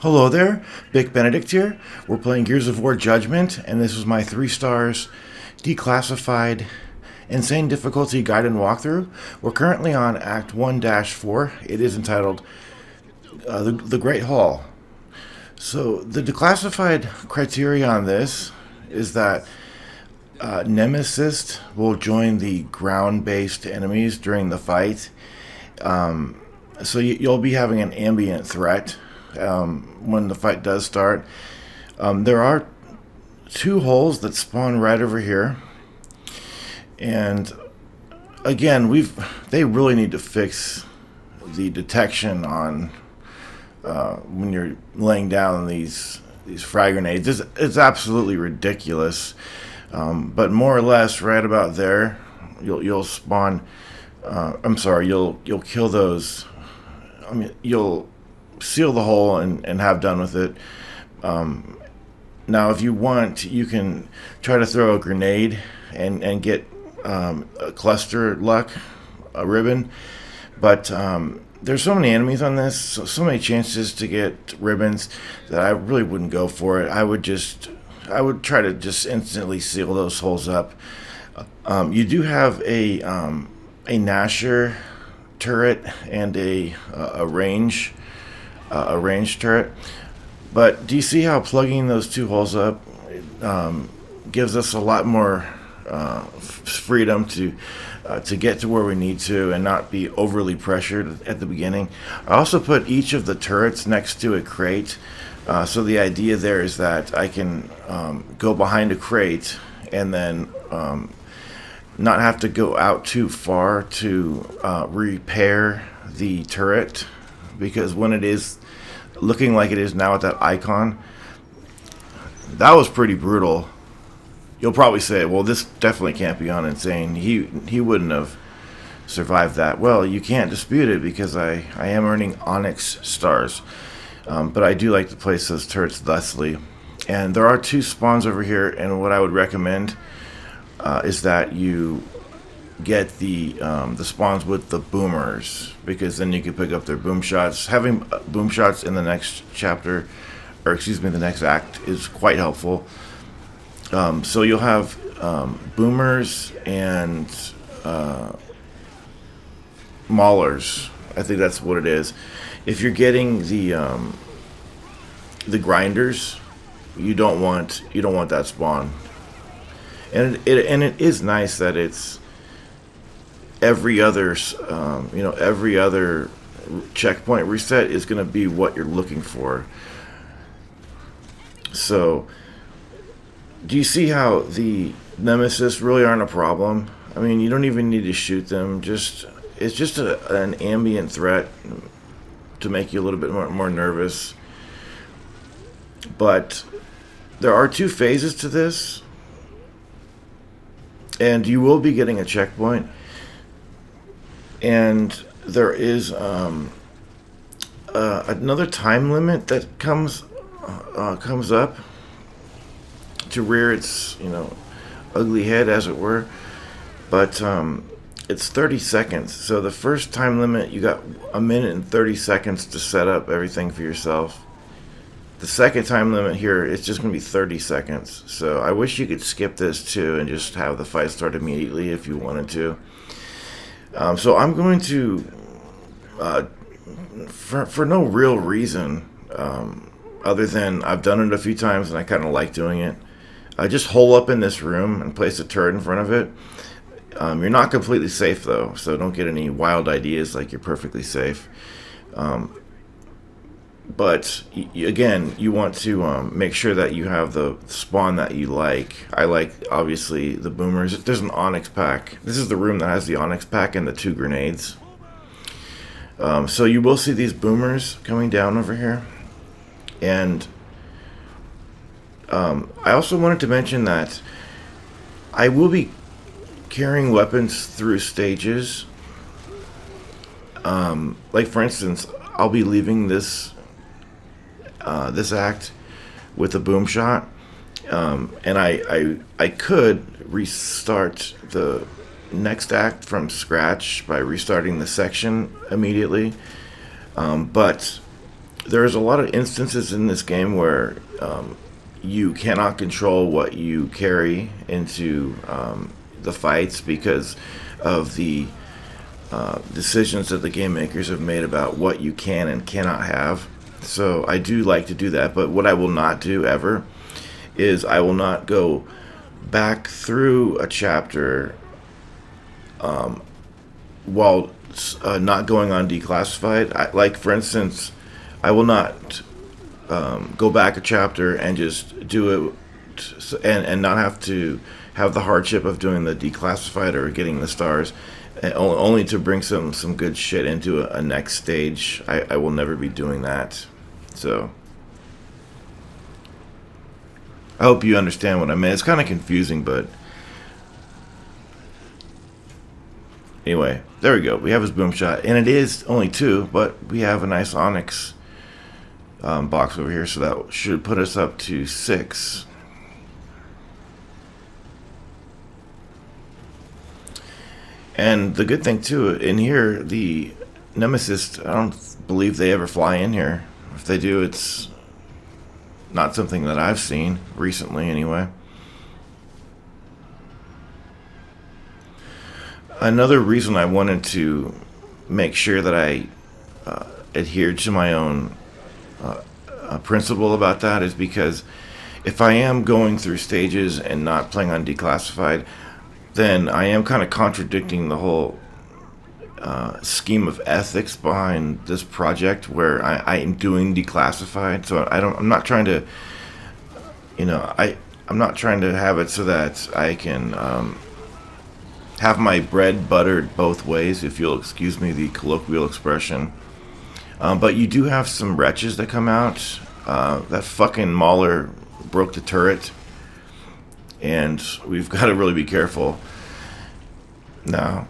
Hello there, Vic Benedict here. We're playing Gears of War Judgment, and this is my 3 stars declassified insane difficulty guide and walkthrough. We're currently on Act 1-4. It is entitled the Great Hall. So, the declassified criteria on this is that Nemesis will join the ground based enemies during the fight. So, you'll be having an ambient threat when the fight does start. There are 2 holes that spawn right over here, and again, they really need to fix the detection on when you're laying down these frag grenades. It's absolutely ridiculous, but more or less right about there, you'll spawn. You'll kill those. You'll seal the hole and have done with it. Now, if you want, you can try to throw a grenade and get a cluster luck, a ribbon. But there's so many enemies on this, so many chances to get ribbons that I really wouldn't go for it. I would try to just instantly seal those holes up. You do have a Nasher turret and a range turret. But do you see how plugging those 2 holes up gives us a lot more freedom to get to where we need to and not be overly pressured at the beginning? I also put each of the turrets next to a crate. So the idea there is that I can go behind a crate and then not have to go out too far to repair the turret, because when it is looking like it is now with that icon, that was pretty brutal. You'll probably say, well, this definitely can't be on Insane. He wouldn't have survived that. Well, you can't dispute it because I am earning Onyx stars. But I do like to place those turrets thusly. And there are 2 spawns over here, and what I would recommend is that you get the spawns with the boomers, because then you can pick up their boom shots. Having boom shots in the next chapter, or excuse me, the next act, is quite helpful. So you'll have boomers and maulers. I think that's what it is. If you're getting the grinders, you don't want that spawn. And it is nice that it's every other checkpoint reset is going to be what you're looking for. So, do you see how the Nemesis really aren't a problem? I mean, you don't even need to shoot them. It's just an ambient threat to make you a little bit more nervous. But there are 2 phases to this, and you will be getting a checkpoint. And there is another time limit that comes up to rear its ugly head, as it were. But it's 30 seconds. So the first time limit, you got 1 minute and 30 seconds to set up everything for yourself. The second time limit here, it's just going to be 30 seconds. So I wish you could skip this too and just have the fight start immediately if you wanted to. So I'm going to, for no real reason, other than I've done it a few times and I kind of like doing it, I just hole up in this room and place a turret in front of it. You're not completely safe though, so don't get any wild ideas like you're perfectly safe. But again, you want to make sure that you have the spawn that you like. I like, obviously, the boomers. There's an Onyx pack. This is the room that has the Onyx pack and the 2 grenades. So you will see these boomers coming down over here. And I also wanted to mention that I will be carrying weapons through stages. Like, for instance, I'll be leaving this act with a boom shot, and I could restart the next act from scratch by restarting the section immediately, but there's a lot of instances in this game where you cannot control what you carry into the fights because of the decisions that the game makers have made about what you can and cannot have. So I do like to do that, but what I will not do ever is I will not go back through a chapter while not going on declassified. Like, for instance, I will not go back a chapter and just do it and not have to have the hardship of doing the declassified or getting the stars, only to bring some good shit into a next stage. I will never be doing that. So I hope you understand what I mean. It's kind of confusing, but anyway, there we go. We have his boom shot, and it is only 2, but we have a nice onyx box over here, so that should put us up to 6. And the good thing too, in here, the Nemesis, I don't believe they ever fly in here. If they do, it's not something that I've seen recently anyway. Another reason I wanted to make sure that I adhered to my own principle about that is because if I am going through stages and not playing on declassified, then I am kind of contradicting the whole scheme of ethics behind this project, where I am doing declassified. So I'm not trying to, I'm not trying to have it so that I can have my bread buttered both ways, if you'll excuse me the colloquial expression. But you do have some wretches that come out. That fucking Mauler broke the turret, and we've got to really be careful. Now,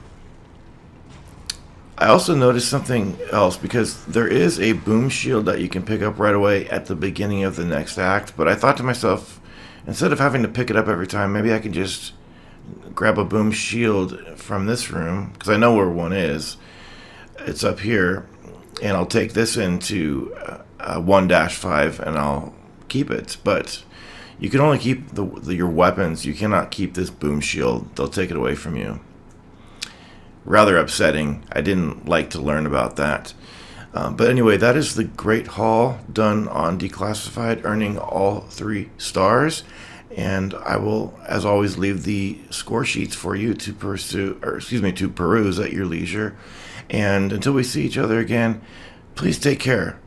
I also noticed something else, because there is a boom shield that you can pick up right away at the beginning of the next act, but I thought to myself, instead of having to pick it up every time, maybe I can just grab a boom shield from this room, because I know where one is. It's up here, and I'll take this into 1-5 and I'll keep it. But you can only keep your weapons. You cannot keep this boom shield. They'll take it away from you. Rather upsetting. I didn't like to learn about that. But anyway, that is the great haul done on Declassified, earning all 3 stars. And I will, as always, leave the score sheets for you to peruse at your leisure. And until we see each other again, please take care.